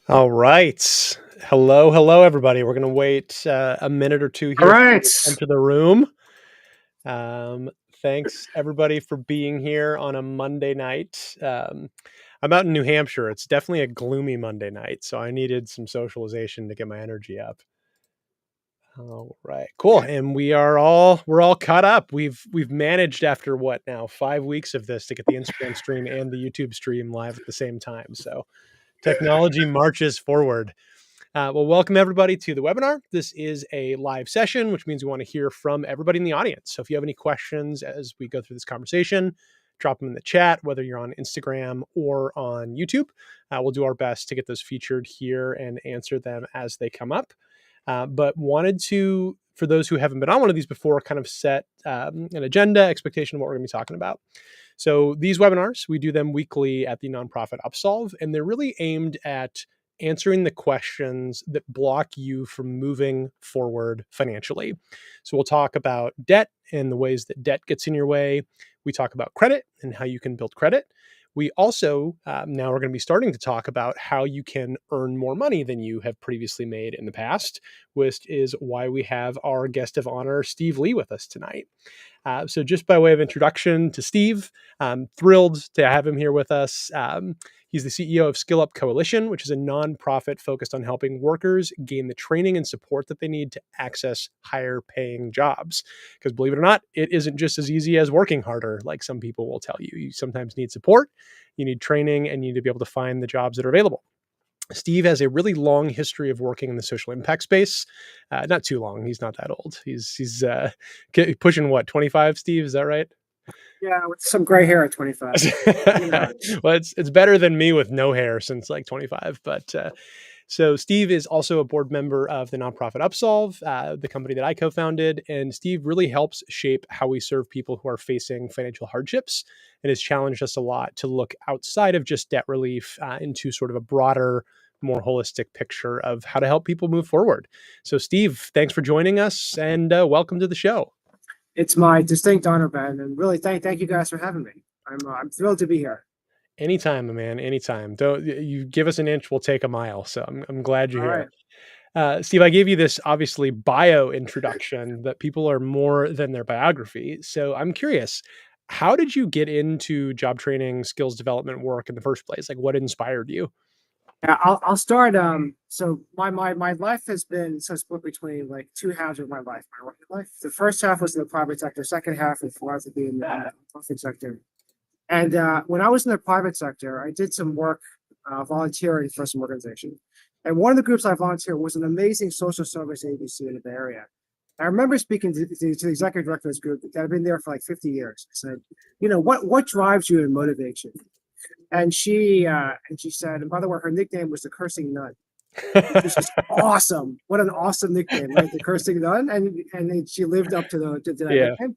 All right. Hello, everybody. We're going to wait a minute or two All here for right. people to enter the room. Um, Thanks, everybody, for being here on a Monday night. I'm out in New Hampshire. It's definitely a gloomy Monday night, so I needed some socialization to get my energy up. All right, cool. And we're all caught up. We've managed after what now 5 weeks of this to get the Instagram stream and the YouTube stream live at the same time. So technology marches forward. Well, welcome everybody to the webinar. This is a live session, which means we want to hear from everybody in the audience. So if you have any questions as we go through this conversation, drop them in the chat, whether you're on Instagram or on YouTube. We'll do our best to get those featured here and answer them as they come up. But wanted to, for those who haven't been on one of these before, kind of set an agenda, expectation of what we're going to be talking about. So these webinars, we do them weekly at the nonprofit Upsolve, and they're really aimed at answering the questions that block you from moving forward financially. So we'll talk about debt and the ways that debt gets in your way. We talk about credit and how you can build credit. We also now we're going to be starting to talk about how you can earn more money than you have previously made in the past, which is why we have our guest of honor, Steve Lee, with us tonight. So just by way of introduction to Steve, I'm thrilled to have him here with us. He's the CEO of SkillUp Coalition, which is a nonprofit focused on helping workers gain the training and support that they need to access higher paying jobs. Because believe it or not, it isn't just as easy as working harder, like some people will tell you. You sometimes need support, you need training, and you need to be able to find the jobs that are available. Steve has a really long history of working in the social impact space. Not too long. He's not that old. He's pushing what, 25, Steve? Is that right? Yeah, with some gray hair at 25. Well, it's better than me with no hair since like 25. But so Steve is also a board member of the nonprofit Upsolve, the company that I co-founded. And Steve really helps shape how we serve people who are facing financial hardships and has challenged us a lot to look outside of just debt relief into sort of a broader, more holistic picture of how to help people move forward. So Steve, thanks for joining us and welcome to the show. It's my distinct honor, Ben, and really thank you guys for having me. I'm thrilled to be here. Anytime, man. Anytime. Don't you give us an inch, we'll take a mile. So I'm glad you're All here. right. Steve, I gave you this obviously bio introduction that people are more than their biography. So I'm curious, how did you get into job training, skills development work in the first place? Like, what inspired you? Yeah, I'll start. So my life has been so split between like two halves of my life. My working life. The first half was in the private sector. Second half was philanthropy in the public sector. And when I was in the private sector, I did some work volunteering for some organization. And one of the groups I volunteered was an amazing social service agency in the Bay Area. I remember speaking to the executive director of this group that had been there for like 50 years. I said, what drives you and motivates you? And she said, and by the way, her nickname was the Cursing Nun, which was just awesome. What an awesome nickname, right? The Cursing Nun. And she lived up to that Yeah. nickname.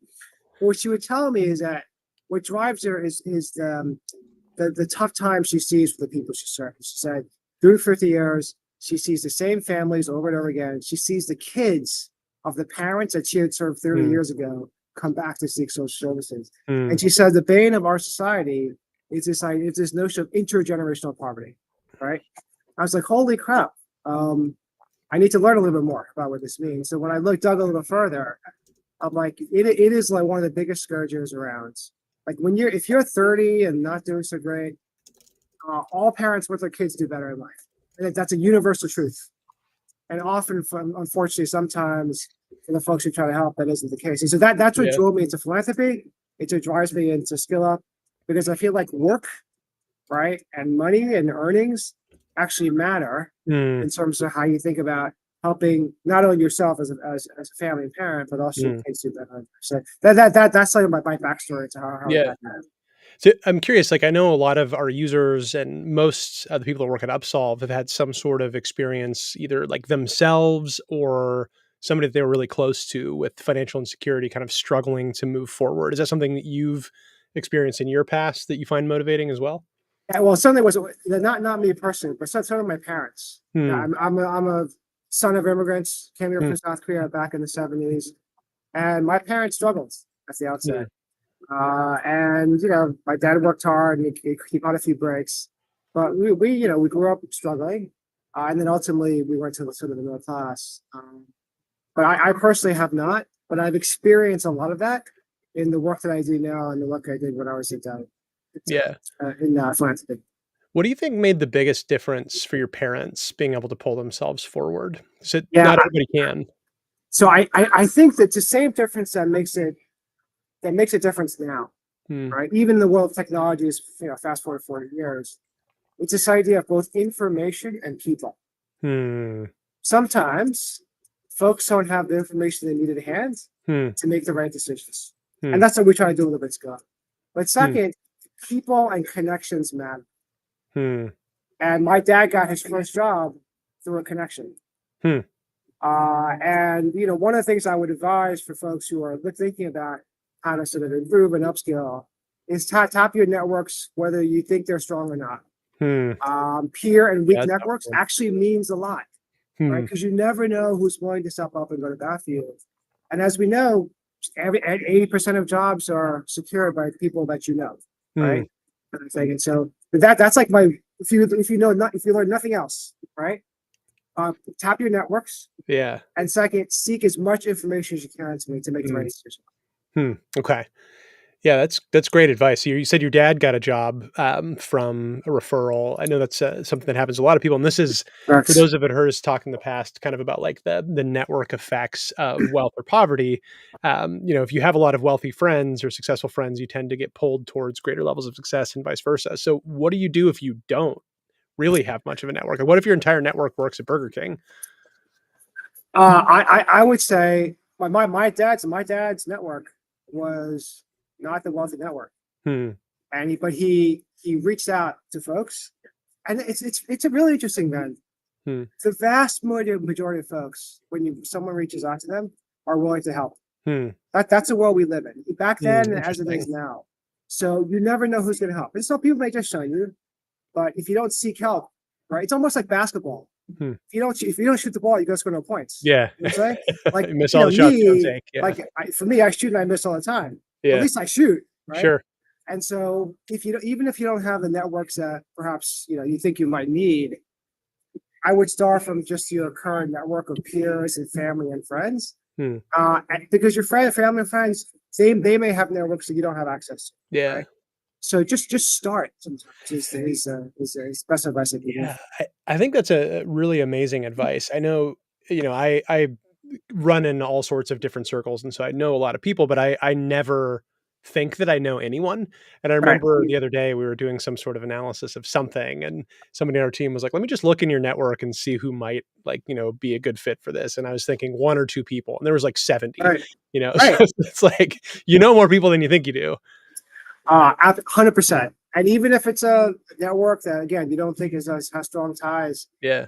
What she would tell me is that what drives her is the tough times she sees for the people she serves. She said, through 50 years, she sees the same families over and over again. She sees the kids of the parents that she had served 30 years ago come back to seek social services. And she said the bane of our society is this notion of intergenerational poverty, right? I was like, holy crap. I need to learn a little bit more about what this means. So when I dug a little further, I'm like, it is like one of the biggest scourges around. Like if you're 30 and not doing so great, all parents want their kids to do better in life. And that's a universal truth. And often, unfortunately, sometimes for the folks who try to help, that isn't the case. And so that's what drove me into philanthropy. It just drives me into SkillUp because I feel like work, right, and money and earnings actually matter in terms of how you think about helping not only yourself as a family and parent, but also your kids do better. So that's like my backstory to how I got that. So I'm curious, like I know a lot of our users and most of the people that work at Upsolve have had some sort of experience, either like themselves or somebody that they were really close to with financial insecurity, kind of struggling to move forward. Is that something that you've experienced in your past that you find motivating as well? Yeah, well, something was not me personally, but some of my parents. Yeah, I'm a son of immigrants, came here from South Korea back in the 70s, and my parents struggled at the outset. And my dad worked hard and he caught a few breaks, but we grew up struggling. And then ultimately we went to the sort of the middle class. But I personally have not, but I've experienced a lot of that in the work that I do now and the work I did when I was Yeah. in philanthropy. What do you think made the biggest difference for your parents being able to pull themselves forward? So Yeah. not everybody can. So I think that the same difference that makes a difference now, Hmm. right? Even in the world of technology is, fast forward 40 years. It's this idea of both information and people. Hmm. Sometimes folks don't have the information they need at hand Hmm. to make the right decisions. Hmm. And that's what we try to do a little bit, Scott. But Hmm. second, people and connections matter. Hmm. And my dad got his first job through a connection. Hmm. And one of the things I would advise for folks who are thinking about how to sort of improve and upskill is tap your networks, whether you think they're strong or not. Hmm. Peer and weak Yeah, that's networks helpful. actually means a lot, right? Hmm. Because you never know who's willing to step up and go to bat for you. And as we know, 80% of jobs are secured by people that you know, Hmm. right? And so that's like my if you learn nothing else, right? Tap your networks, Yeah. and second, seek as much information as you can to make the Hmm. right decision. Hmm. Okay. Yeah, that's great advice. You said your dad got a job from a referral. I know that's something that happens to a lot of people, and this is for Correct. those of it heard us talk in the past, kind of about like the network effects of wealth or poverty. If you have a lot of wealthy friends or successful friends, you tend to get pulled towards greater levels of success, and vice versa. So, what do you do if you don't really have much of a network? Like, what if your entire network works at Burger King? I would say my dad's network was not the wealthy network, Hmm. and he reached out to folks, and it's a really interesting man. Hmm. The vast majority of folks, when someone reaches out to them, are willing to help. Hmm. That's the world we live in, back Hmm. then and as it is Interesting. now. So you never know who's going to help. And some people may just shine you, but if you don't seek help, right? It's almost like basketball. Hmm. If you don't shoot the ball, you go score no points. Yeah. You know what I'm saying? Like, You miss all the shots you don't take. Yeah. for me, I shoot and I miss all the time. But at Yeah. least I shoot, right? Sure. And so even if you don't have the networks that perhaps you think you might need, I would start from just your current network of peers and family and friends. Hmm. Because your family and friends, they may have networks that you don't have access to, Yeah. right? So just start sometimes is best advice I can give. Yeah, I think that's a really amazing advice. I know, I run in all sorts of different circles, and so I know a lot of people, but I never think that I know anyone. And I Right. remember the other day we were doing some sort of analysis of something, and somebody on our team was like, "Let me just look in your network and see who might be a good fit for this." And I was thinking one or two people, and there was like 70. Right. So Right. it's like more people than you think you do. 100%. And even if it's a network that again you don't think has strong ties, Yeah,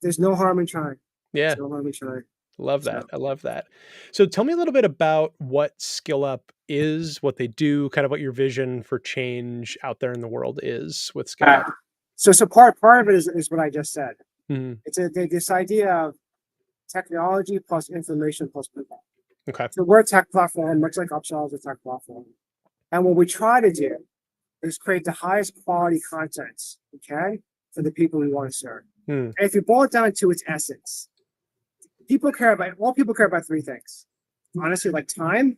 there's no harm in trying. yeah. There's no harm in trying. Love that. So I love that. So tell me a little bit about what SkillUp is, what they do, kind of what your vision for change out there in the world is with uh, SkillUp. so part of it is what I just said. Mhm. It's this idea of technology plus information plus people. Okay. So we're a tech platform, much like Upsolve is a tech platform. And what we try to do is create the highest quality content we can for the people we want to serve. Hmm. And if you boil it down to its essence, people care about three things. Honestly, like time,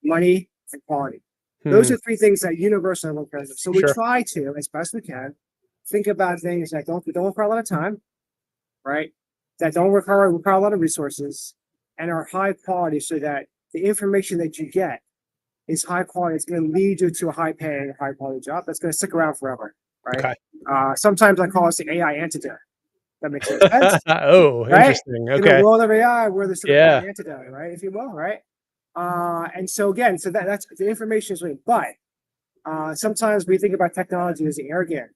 money, and quality. Those Hmm. are three things that universally everyone cares about. So we Sure. try to, as best we can, think about things that don't require a lot of time, right? That don't require a lot of resources and are high quality so that the information that you get is high quality. It's going to lead you to a high paying, high quality job that's going to stick around forever, right? Okay. Sometimes I call it the AI antidote. That makes sense, Oh, right? interesting. In the Okay. world of AI, we're the sort of Yeah. AI antidote, right? If you will, right? And so again, that's the information is really, but sometimes we think about technology as the air game,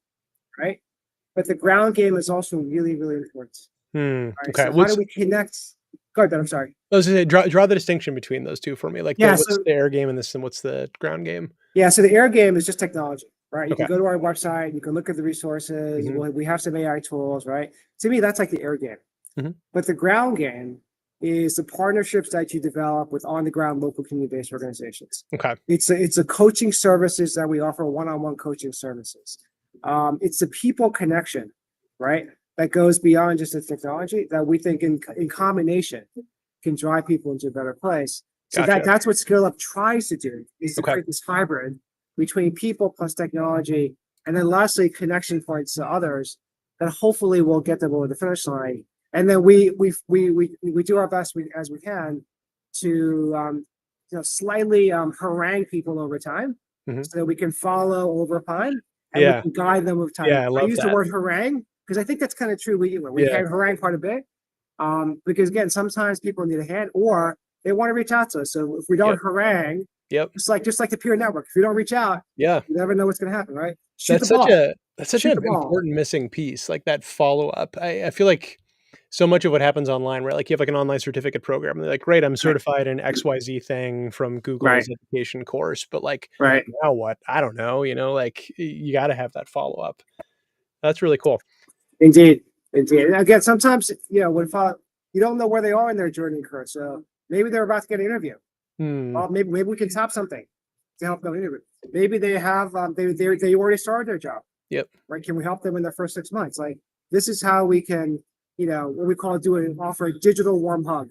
right? But the ground game is also really, really important. Hmm. Right. Okay. So how do we connect? Go ahead, Ben, I'm sorry. I was gonna say, draw the distinction between those two for me. Like Yeah. what's So the air game and this, and what's the ground game? yeah. So the air game is just technology, right? You can Okay. go to our website, you can look at the resources. Hmm. We have some AI tools, right? To me, that's like the air game. Hmm. But the ground game is the partnerships that you develop with on the ground local community-based organizations. Okay. It's a coaching services that we offer, one-on-one coaching services. It's the people connection, right? that goes beyond just the technology that we think in combination can drive people into a better place. So Gotcha. that's what SkillUp tries to do, is to Okay. create this hybrid between people plus technology, and then lastly connection points to others that hopefully will get them over the finish line. And then we do our best as we can to slightly harangue people over time, Mhm. so that we can follow over time and we Yeah. can guide them over time. Yeah, I I love use the that. word harangue because I think that's kind of true. We Yeah. can harangue quite a bit, because again, sometimes people need a hand or they want to reach out to us. So if we don't Yep. harangue, Yep. just like the peer network, if you don't reach out, Yeah. you never know what's going to happen, right? Shoot the That's such ball. a that's such Shoot an the ball. important missing piece, like that follow-up. I feel like so much of what happens online, right? Like you have like an online certificate program. They're like, great, I'm Right. certified in XYZ thing from Right. Google's education course. But like Right. now what? I don't know, like you gotta have that follow-up. That's really cool. Indeed. Indeed. And again, sometimes you don't know where they are in their journey curve. So maybe they're about to get an interview. Hmm. Well, maybe we can top something to help them interview. Maybe they have they already started their job. Yep. Right? Can we help them in their first 6 months? Like this is how we can, what we call offer a digital warm hug,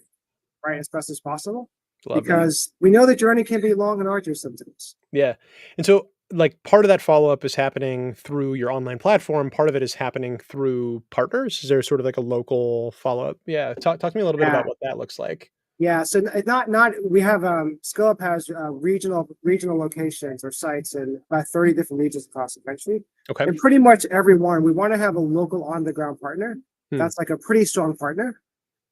right, as best as possible, Love that. because we know the journey can be long and arduous sometimes. Yeah. And so like part of that follow-up is happening through your online platform. Part of it is happening through partners. Is there sort of like a local follow-up? Yeah. Talk to me a little bit Yeah, about what that looks like. yeah. So not we have SkillUp has regional locations or sites in about 30 different regions across the country, Okay. and pretty much everyone we want to have a local on the ground partner. Hmm. That's like a pretty strong partner,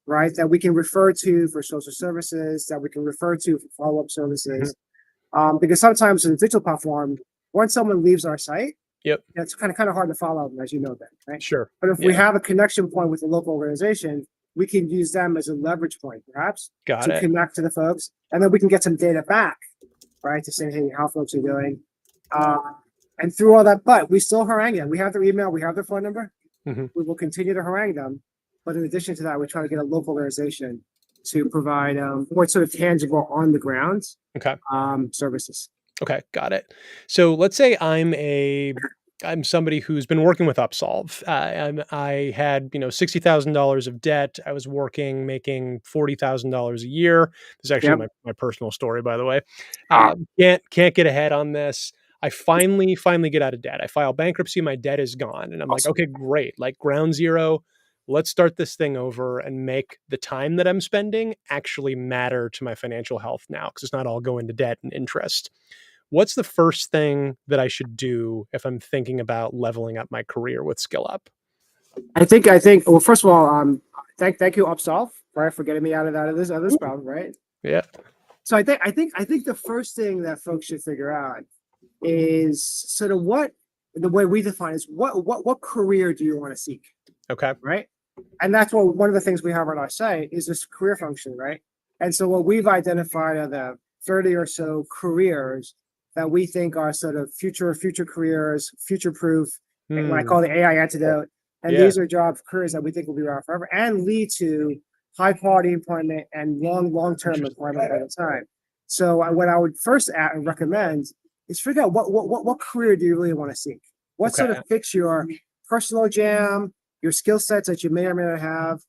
right? That we can refer to for social services, that we can refer to for follow-up Mhm. services. Because sometimes in the digital platform, once someone leaves our site, Yep. it's kind of hard to follow them, as you know that, right? Sure. But if we Yeah. have a connection point with a local organization, we can use them as a leverage point, perhaps, Got to it. connect to the folks, and then we can get some data back, right, to say, hey, how folks are doing. Uh, and through all that, but we still harangue them. We have their email, we have their phone number. Mhm. We will continue to harangue them. But in addition to that, we try to get a local organization to provide more sort of tangible on the ground Okay. services. Okay, got it. So let's say I'm somebody who's been working with Upsolve. I had $60,000 of debt. I was working, making $40,000 a year. This is actually Yep. my personal story, by the way. Ah, Can't get ahead on this. I finally get out of debt. I file bankruptcy. My debt is gone, and I'm like, awesome. okay, great. Like ground zero. Let's start this thing over and make the time that I'm spending actually matter to my financial health now, because it's not all going to debt and interest. What's the first thing that I should do if I'm thinking about leveling up my career with SkillUp? I think. Well, first of all, thank you, Upsolve, right, for getting me out of this problem, right? Yeah. So I think the first thing that folks should figure out is sort of what the way we define is what career do you want to seek, Okay. right? And that's what one of the things we have on our site is this career function, right? And so what we've identified are the 30 or so careers that we think are sort of future careers, future proof, and what I Hmm. call the AI antidote. And Yeah. these are job careers that we think will be around forever and lead to high quality employment and long term Interesting. employment over time. So what I would first recommend is figure out what career do you really want to seek? What Okay. sort of fits your personal jam, your skill sets that you may or may not have,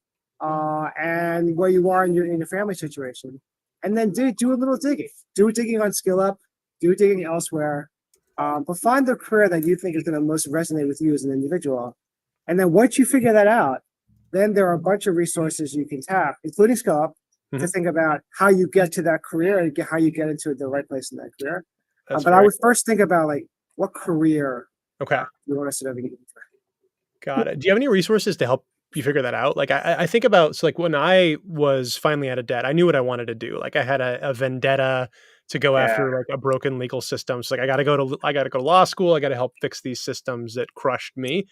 and where you are in your family situation, and then do a little digging. Do digging on SkillUp, do digging elsewhere, but find the career that you think is going to most resonate with you as an individual. And then once you figure that out, then there are a bunch of resources you can tap, including SkillUp, to Mhm. think about how you get to that career and how you get into the right place in that career. That's But I very would first think about like what career okay. you want to sort of get into. Got it. Do you have any resources to help you figure that out? Like I think about so like when I was finally out of debt, I knew what I wanted to do. Like I had a vendetta to go Yeah. after like a broken legal system. So like I gotta go to law school. I gotta help fix these systems that crushed me.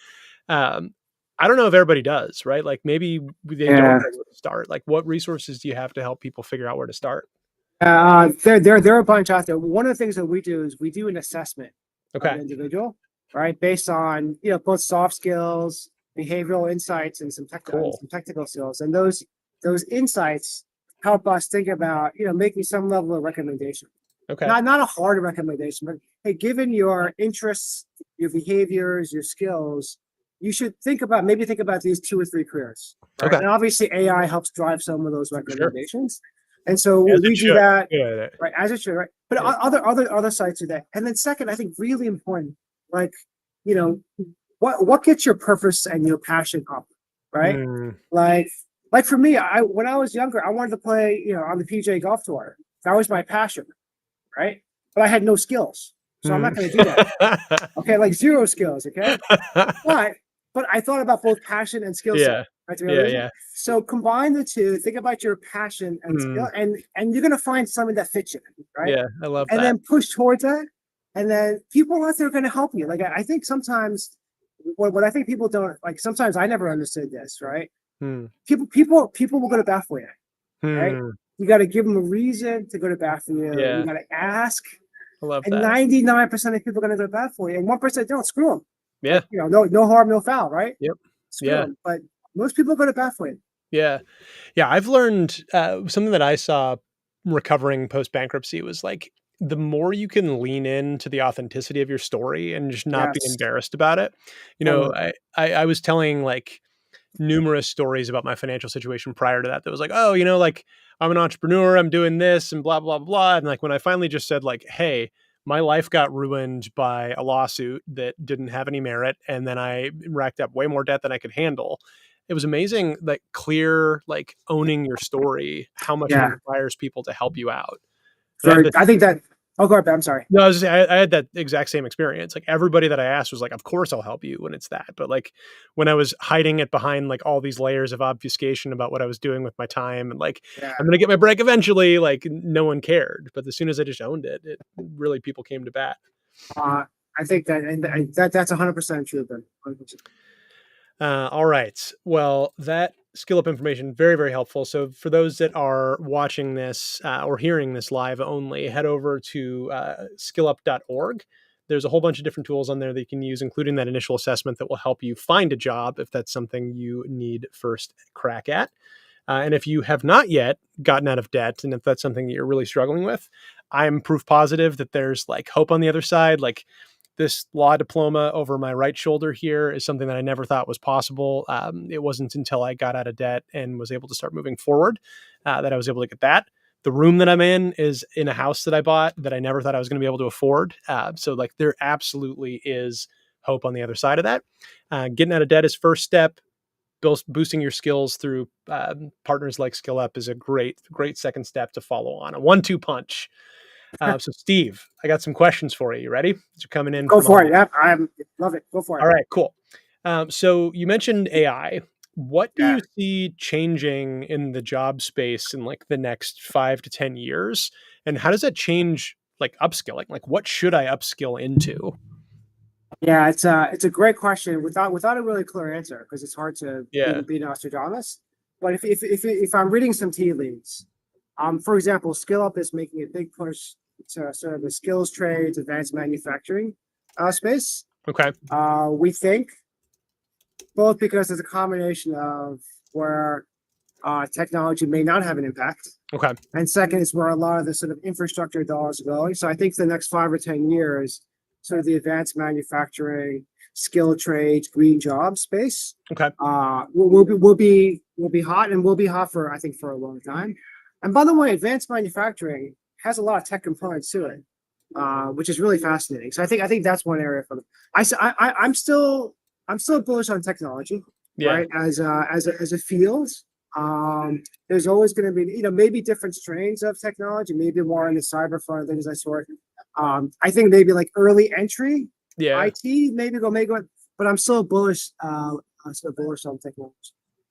Um, I don't know if everybody does, right? Like maybe they don't Yeah. know where to start. Like what resources do you have to help people figure out where to start? There are a bunch out there. One of the things that we do is we do an assessment of Okay, an individual, right, based on both soft skills, behavioral insights, and cool. some technical skills. And those insights help us think about making some level of recommendation. Okay. Not a hard recommendation, but hey, given your interests, your behaviors, your skills, you should maybe think about these 2 or 3 careers, right? Okay. And obviously AI helps drive some of those Sure. recommendations. And so As it we do should. that, Yeah. right, as it should, right? But Yeah. other sites do that. And then second, I think really important, like, you know, what gets your purpose and your passion up, right? Mm, Like like for me, I when I was younger, I wanted to play, on the PJ golf tour. That was my passion, right? But I had no skills. So I'm not mm. going to do that. Okay, like zero skills, okay? But but I thought about both passion and skill set, Yeah. right? Yeah. Yeah. So combine the two, think about your passion and Mm, skill, and you're gonna find something that fits you, right? yeah. I love And that. then push towards that. And then people out there are gonna help you. Like I think sometimes what I think people don't like, sometimes I never understood this, right? Mm, People will go to bat for you, right? mm, You got to give them a reason to go to bat for you. You yeah. got to ask, I love and that. 99% of people are going to go to bat for you, and 1% don't. Screw them. Yeah. Like, no harm, no foul, right? Yep. Screw Yeah. them. But most people go to bat for you. Yeah. Yeah. I've learned something that I saw recovering post bankruptcy was like the more you can lean into the authenticity of your story and just not be Yes, embarrassed about it. totally. I was telling like numerous stories about my financial situation prior to that was like, oh, like I'm an entrepreneur, I'm doing this and blah, blah, blah. And like when I finally just said, like, hey, my life got ruined by a lawsuit that didn't have any merit. And then I racked up way more debt than I could handle. It was amazing, like clear, like owning your story, how much it Yeah, inspires people to help you out. And I had very. this I think that. Oh, go ahead. I'm sorry. no, I was just saying, I had that exact same experience. Like everybody that I asked was like, "Of course I'll help you," when it's that. But like when I was hiding it behind like all these layers of obfuscation about what I was doing with my time and like Yeah, I'm gonna get my break eventually, like no one cared. But as soon as I just owned it, it really people came to bat. uh, I think that, and that's 100% true. But 100%. All right. Well, that skill up information very very helpful. So for those that are watching this or hearing this live only, head over to skillup.org. There's a whole bunch of different tools on there that you can use, including that initial assessment that will help you find a job if that's something you need first crack at. And if you have not yet gotten out of debt, and if that's something that you're really struggling with, I'm proof positive that there's like hope on the other side. Like this law diploma over my right shoulder here is something that I never thought was possible. It wasn't until I got out of debt and was able to start moving forward that I was able to get that. The room that I'm in is in a house that I bought that I never thought I was going to be able to afford. So like there absolutely is hope on the other side of that. Getting out of debt is first step. Boosting your skills through partners like SkillUp is a great second step to follow on. A 1-2 punch. So Steve, I got some questions for you. You ready? These are coming in Go from for all. it. Yep, I love it. Go for it. All right, cool. So you mentioned AI. What do Yeah. you see changing in the job space in like the next 5 to 10 years? And how does that change like upskilling? Like what should I upskill into? Yeah, it's a great question without a really clear answer because it's hard to Yeah. be Nostradamus. But if I'm reading some tea leaves, for example, SkillUp is making a big push to sort of the skills trades, advanced manufacturing space. Okay. We think both because it's a combination of where technology may not have an impact, Okay. and second is where a lot of the sort of infrastructure dollars are going. So I think the next 5 or 10 years, sort of the advanced manufacturing, skill trades, green job space, Okay. will be hot, and will be hot for, I think, for a long time. And by the way, advanced manufacturing has a lot of tech components to it, which is really fascinating. So I think that's one area for them. I'm still bullish on technology, Yeah. right? As a field, there's always going to be, maybe different strains of technology, maybe more on the cyber front, things I sort. I think maybe like early entry Yeah. IT, maybe go, but I'm still bullish. I'm still bullish on technology,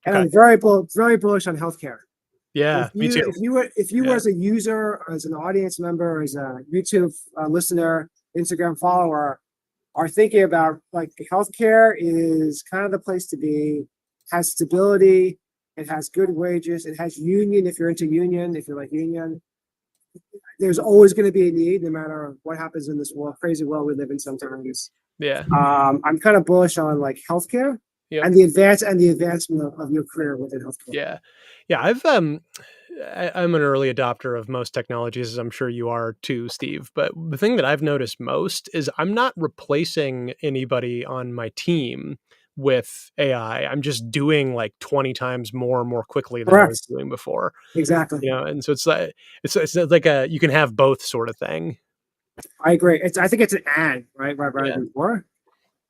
and Okay. I'm very bullish on healthcare. Yeah. Me too. If you Yeah. as a user, as an audience member, as a YouTube listener, Instagram follower, are thinking about like healthcare is kind of the place to be, has stability, it has good wages, it has union if you're into union, if you like union. There's always going to be a need no matter what happens in this world, crazy world we live in sometimes. Yeah. I'm kind of bullish on like healthcare Yep. and the advancement of your career within healthcare. Yeah. Yeah. I'm an early adopter of most technologies, as I'm sure you are too, Steve. But the thing that I've noticed most is I'm not replacing anybody on my team with AI. I'm just doing like 20 times more quickly than I was Correct. doing before. Exactly. And so it's like a you can have both sort of thing. I agree. I think it's an and, right? Rather Yeah. than or.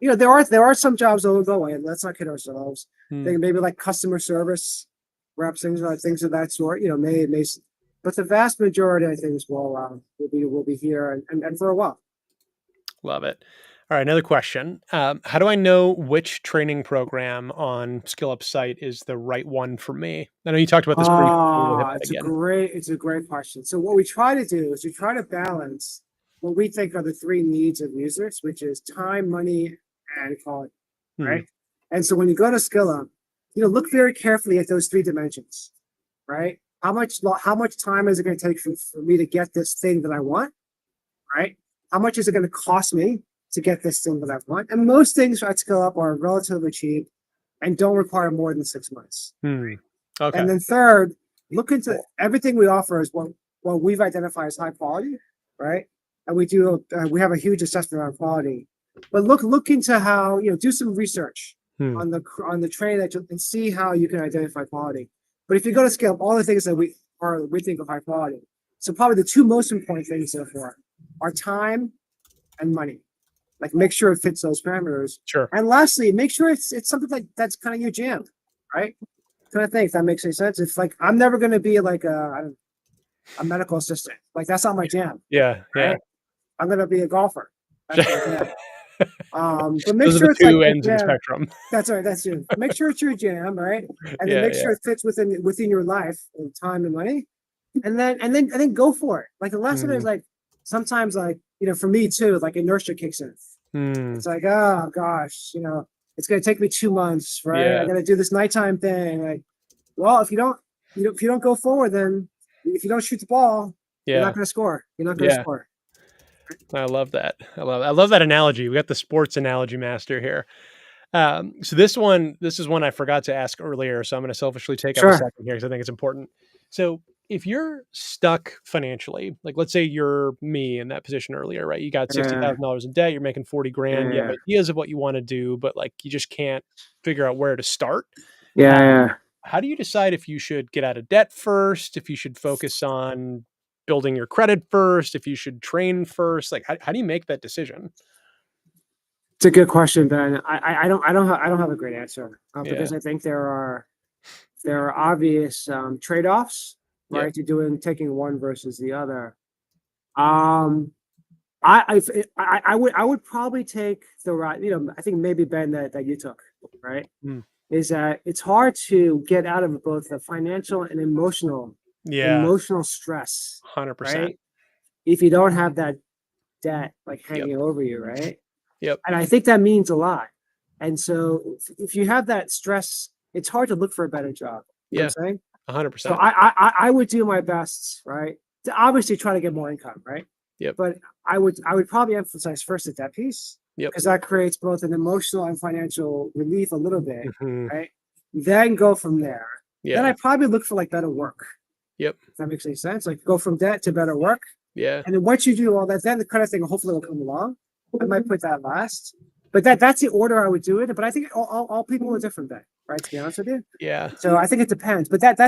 There are some jobs that will go away. Let's not kid ourselves. I Hmm. think maybe like customer service reps, things of that sort. May, but the vast majority, I think, will be here and for a while. Love it. All right, another question. How do I know which training program on SkillUp site is the right one for me? I know you talked about this briefly. We'll hit Ah, that again. it's a great question. So what we try to do is we try to balance what we think are the three needs of users, which is time, money, and quality, Hmm. right? And so when you go to SkillUp, look very carefully at those three dimensions, right? How much time is it going to take for me to get this thing that I want, right? How much is it going to cost me to get this thing that I want? And most things at SkillUp are relatively cheap and don't require more than 6 months. Hmm. Okay. And then third, look into everything we offer is what we've identified as high quality, right? And we have a huge assessment on quality, but look into how do some research Hmm. on the training and see how you can identify quality. But if you go to scale all the things that we think of high quality, so probably the two most important things therefore are time and money. Like make sure it fits those parameters. Sure. And lastly, make sure it's something like that's kind of your jam, right? Trying to think if that makes any sense. It's like I'm never going to be like a medical assistant. Like that's not my jam, Yeah. Yeah. right? I'm going to be a golfer. That's my jam. But make Those are the sure it's like two a ends of the jam. spectrum. That's right. That's you. Make sure it's your jam, right? And then Yeah. make Yeah. sure it fits within your life and time and money. And then go for it. Like the lesson Hmm. is like sometimes like for me too, like inertia kicks in. Hmm. It's like, oh gosh, it's gonna take me 2 months, right? I Yeah. gotta do this nighttime thing. Like, well, if you don't go forward, then if you don't shoot the ball, you're not Yeah. gonna score. You're not gonna Yeah. score. I love that. I love that analogy. We got the sports analogy master here. So this is one I forgot to ask earlier. So I'm going to selfishly take up a Sure. second here because I think it's important. So if you're stuck financially, like let's say you're me in that position earlier, right? You got Yeah. $60,000 in debt, you're making 40 grand, you have Yeah. ideas of what you want to do, but like you just can't figure out where to start. Yeah. Um, Yeah. how do you decide if you should get out of debt first, if you should focus on building your credit first, if you should train first? Like how do you make that decision? It's a good question, Ben. I don't have a great answer Yeah. because I think there are obvious trade-offs, Yep. right? To doing taking one versus the other. Um, I would probably take the right. I think maybe Ben that you took, right? Mm. Is that it's hard to get out of both the financial and Yeah. emotional stress, 100%. right? If you don't have that debt like Yep. hanging over you, right? Yep. And I think that means a lot. And so if you have that stress, it's hard to look for a better job. You know Yeah. what I'm saying? So 100%. I would do my best, right? To obviously try to get more income, right? Yep. But I would probably emphasize first the debt piece Yep. because that creates both an emotional and financial relief a little bit, Mhm. right? Then go from there. Then I Yeah. probably look for like better work. Yep. If that makes any sense. Like go from debt to better work. Yeah. And then once you do all that, then the kind of thing hopefully will come along. I might put that last. But that's the order I would do it. But I think all people are different then, right? To be honest with you. Yeah. So I think it depends. But that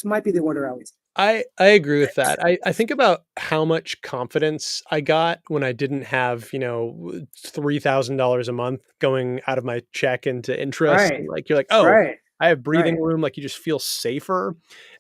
might be the order I would. I agree with that. I think about how much confidence I got when I didn't have, $3,000 a month going out of my check into interest. And Right. like you're like, oh, Right. I have breathing Right. room. Like you just feel safer.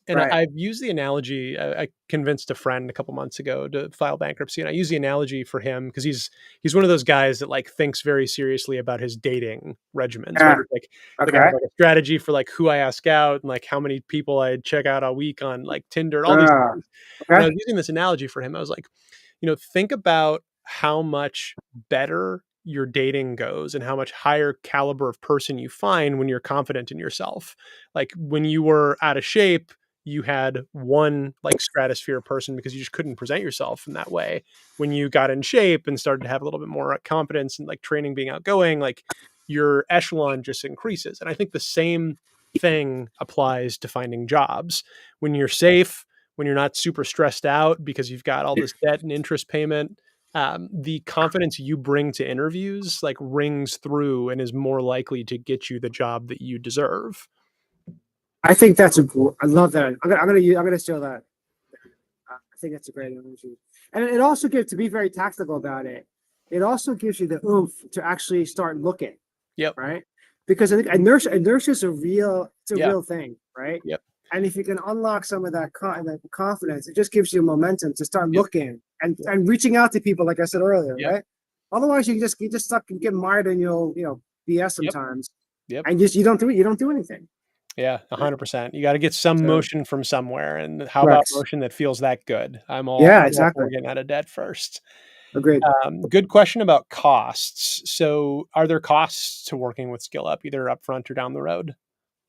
And Right. I've used the analogy. I convinced a friend a couple months ago to file bankruptcy, and I use the analogy for him because he's one of those guys that like thinks very seriously about his dating regimens, right? Yeah. It's like I have Okay. like a strategy for like who I ask out and like how many people I check out a week on like Tinder, all these Uh, things. And I okay. was using this analogy for him. I was like, think about how much better your dating goes and how much higher caliber of person you find when you're confident in yourself. Like when you were out of shape, you had one like stratosphere person because you just couldn't present yourself in that way. When you got in shape and started to have a little bit more confidence and like training being outgoing, like your echelon just increases. And I think the same thing applies to finding jobs. When you're safe, when you're not super stressed out because you've got all this debt and interest payment, the confidence you bring to interviews like rings through and is more likely to get you the job that you deserve. I think that's I love that. I'm gonna steal that. I think that's a great analogy. And it also gives, to be very tactical about it, it also gives you the oomph to actually start looking, Yep. right? Because I think inertia is a real thing, right? Yep. And if you can unlock some of that confidence, it just gives you momentum to start Yep. looking and reaching out to people, like I said earlier, Yep. right? Otherwise, you just stuck and get mired in your BS Yep. sometimes, Yep. and you don't do anything. Yeah, 100%. You got to get some So motion from somewhere, and how about correct. motion that feels that good? Yeah, I'm all exactly. for getting out of debt first. Agreed. Good question about costs. So, are there costs to working with SkillUp, either upfront or down the road?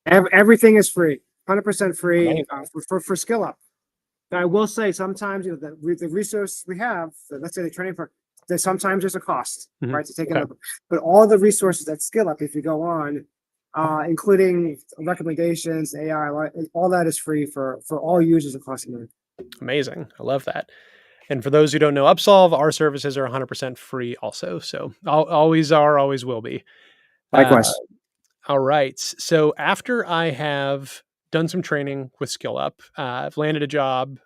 Everything is free, 100% free Amazing. for SkillUp. Now, I will say sometimes the resource we have, so let's say the training for, there's sometimes there's a cost, Mhm. right, to take Okay. it. But all the resources that SkillUp, if you go on, including recommendations, AI, all that is free for all users across the internet. Amazing. I love that. And for those who don't know Upsolve, our services are 100% free also. So, always are, always will be. Uh, Likewise. all right. So, after I have done some training with SkillUp, I've landed a job.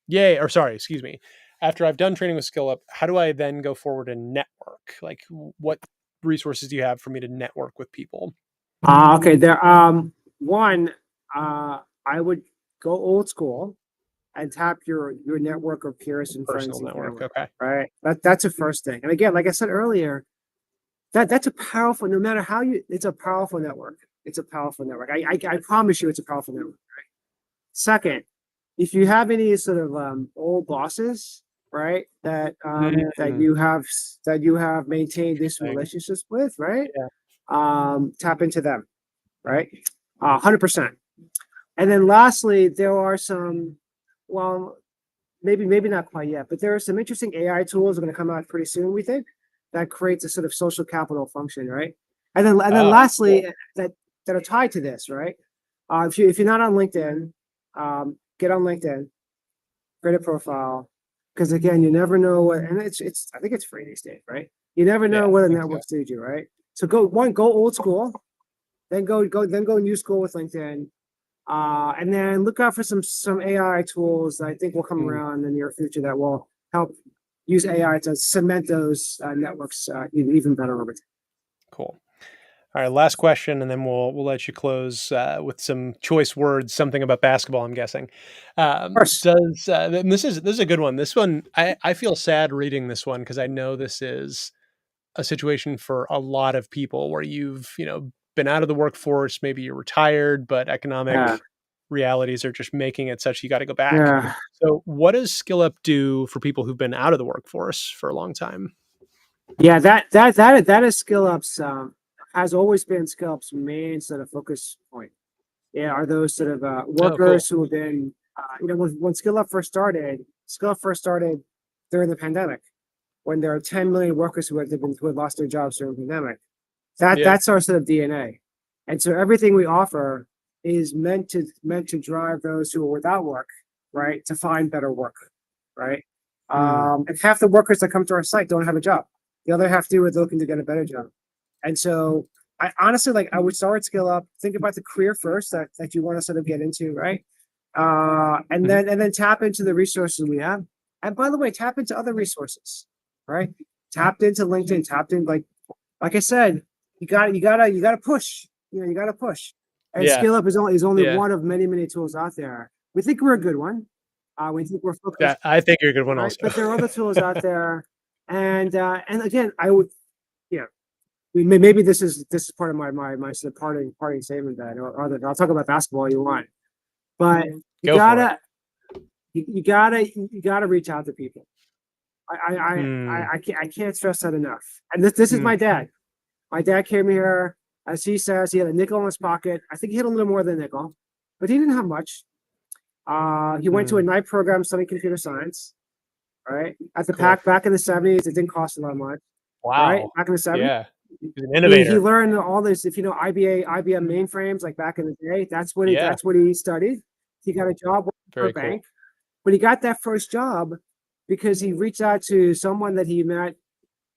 Yay, or sorry, excuse me. After I've done training with SkillUp, how do I then go forward and network? Like, what resources do you have for me to network with people? Okay, there. One, I would go old school and tap your network of peers and friends Personal and network. family. Okay. Right. That's a first thing. And again, like I said earlier, that's a powerful. No matter how you, it's a powerful network. It's a powerful network. I promise you, it's a powerful network. Right. Second, if you have any sort of old bosses, right, Mm, that you have maintained this interesting. relationships with, right, Yeah. tap into them, right, 100%. And then lastly, there are some, well, maybe not quite yet, but there are some interesting AI tools that are going to come out pretty soon, we think, that creates a sort of social capital function, right? And then Oh, lastly, cool. that are tied to this, right? If you're not on LinkedIn, get on LinkedIn, create a profile, because again, you never know what, and it's I think it's free these days, right? You never Yeah, know I what a think so. networks lead you, right? So go old school, then go new school with LinkedIn, and then look out for some AI tools that I think will come Mm, around in the near future that will help use AI to cement those networks even better over time. cool. All right, last question, and then we'll let you close with some choice words. Something about basketball, I'm guessing. Of course. And this is a good one. This one, I feel sad reading this one because I know this is a situation for a lot of people where you've been out of the workforce, maybe you're retired, but Yeah. economic realities are just making it such you got to go back. Yeah. So, what does SkillUp do for people who've been out of the workforce for a long time? Yeah. That is SkillUp's has always been SkillUp's main sort of focus point. Yeah, are those sort of Oh, cool. workers who have been when SkillUp first started during the pandemic, when there are 10 million workers who had lost their jobs during the pandemic. Yeah. That's our sort of DNA. And so everything we offer is meant to drive those who are without work, right, to find better work, right? Mm, And half the workers that come to our site don't have a job. The other half do, is looking to get a better job. And so I honestly, like, I would start Skill Up, think about the career first that you want to sort of get into, right? And mhm. then tap into the resources we have. And by the way, tap into other resources, right? Tapped into LinkedIn, tapped in, like I said, you gotta push. You gotta push. And Yeah. Skill Up is only Yeah. one of many tools out there. We think we're a good one. We think we're Yeah. focused, I think you're a good one right? also. But there are other tools out there. And again, I would, yeah, maybe this is part of my sort of parting statement, that or other. I'll talk about basketball all you want, but you Go for it. gotta you gotta reach out to people. Mm, I can't stress that enough. And this is mm, my dad. My dad came here, as he says, he had a nickel in his pocket. I think he had a little more than a nickel, but he didn't have much. He went to a mm. night program studying computer science, right? At the Cool. pack back in the 70s, it didn't cost a lot of money, right? Wow. Back in the 70s. Yeah. He's an He innovator. learned all this, if you know IBM mainframes, like back in the day. Yeah. That's what he studied. He got a job working for a Very cool. bank. When he got that first job, because he reached out to someone that he met.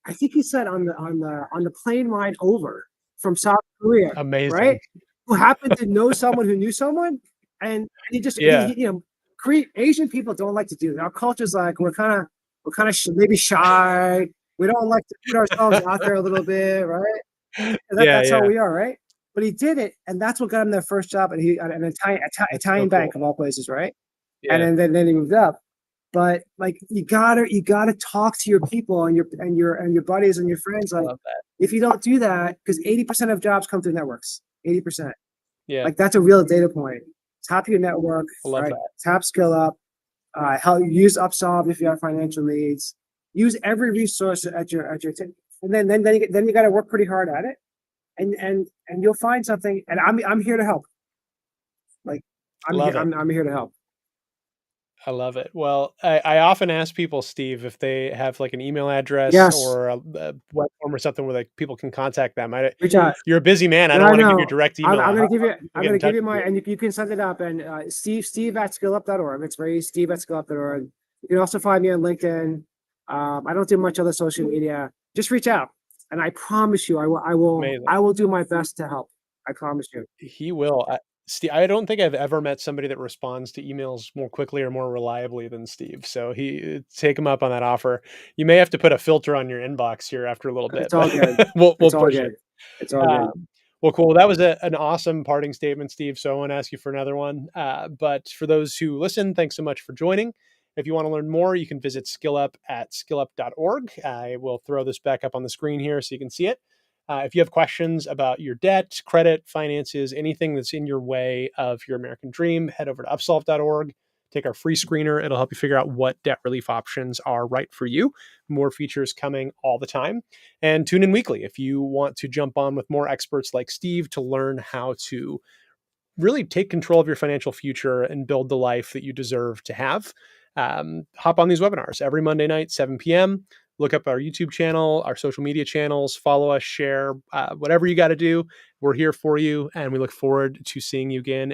I think he said on the plane ride over from South Korea, right? Amazing. Who happened to know someone who knew someone, and he just Yeah. you know, Asian people don't like to do that. Our culture's like we're kind of maybe shy. We don't like to put ourselves out there a little bit, right? Yeah, That's how yeah. we are, right? But he did it, and that's what got him their first job at an That's so Italian cool. bank of all places, right? And Yeah. then he moved up. But like you gotta talk to your people and your buddies and your friends. I Like love that. if you don't do that, because 80% of jobs come through networks. 80%. Yeah. Like that's a real data point. Tap your network, I love right? that. Tap SkillUp. How use Upsolve if you have financial needs. Use every resource at your and then you got to work pretty hard at it, and you'll find something. And I'm here to help. Like Love it. I'm here to help. I love it. Well, I often ask people, Steve, if they have like an email address Yes, or a web form or something where like people can contact them. reach out. You're a busy man. I Yeah, don't I want to give your know. direct email I'm out. gonna give you. How can people I'm get gonna in give touch you with my, you? and you can send it up. And Steve at skillup.org. It's very Steve at skillup.org. You can also find me on LinkedIn. I don't do much other social media. Just reach out, and I promise you, Amazing. I will do my best to help. I promise you. He will. Steve, I don't think I've ever met somebody that responds to emails more quickly or more reliably than Steve. So take him up on that offer. You may have to put a filter on your inbox here after a little bit, It's all but good. we'll It's all push it. good. It's all good. Well, cool. That was an awesome parting statement, Steve. So I want to ask you for another one. But for those who listen, thanks so much for joining. If you want to learn more, you can visit SkillUp at skillup.org. I will throw this back up on the screen here so you can see it. If you have questions about your debt, credit, finances, anything that's in your way of your American dream, head over to upsolve.org. Take our free screener. It'll help you figure out what debt relief options are right for you. More features coming all the time. And tune in weekly if you want to jump on with more experts like Steve to learn how to really take control of your financial future and build the life that you deserve to have. Hop on these webinars every Monday night, 7 p.m. Look up our YouTube channel, our social media channels, follow us, share, whatever you got to do. We're here for you, and we look forward to seeing you again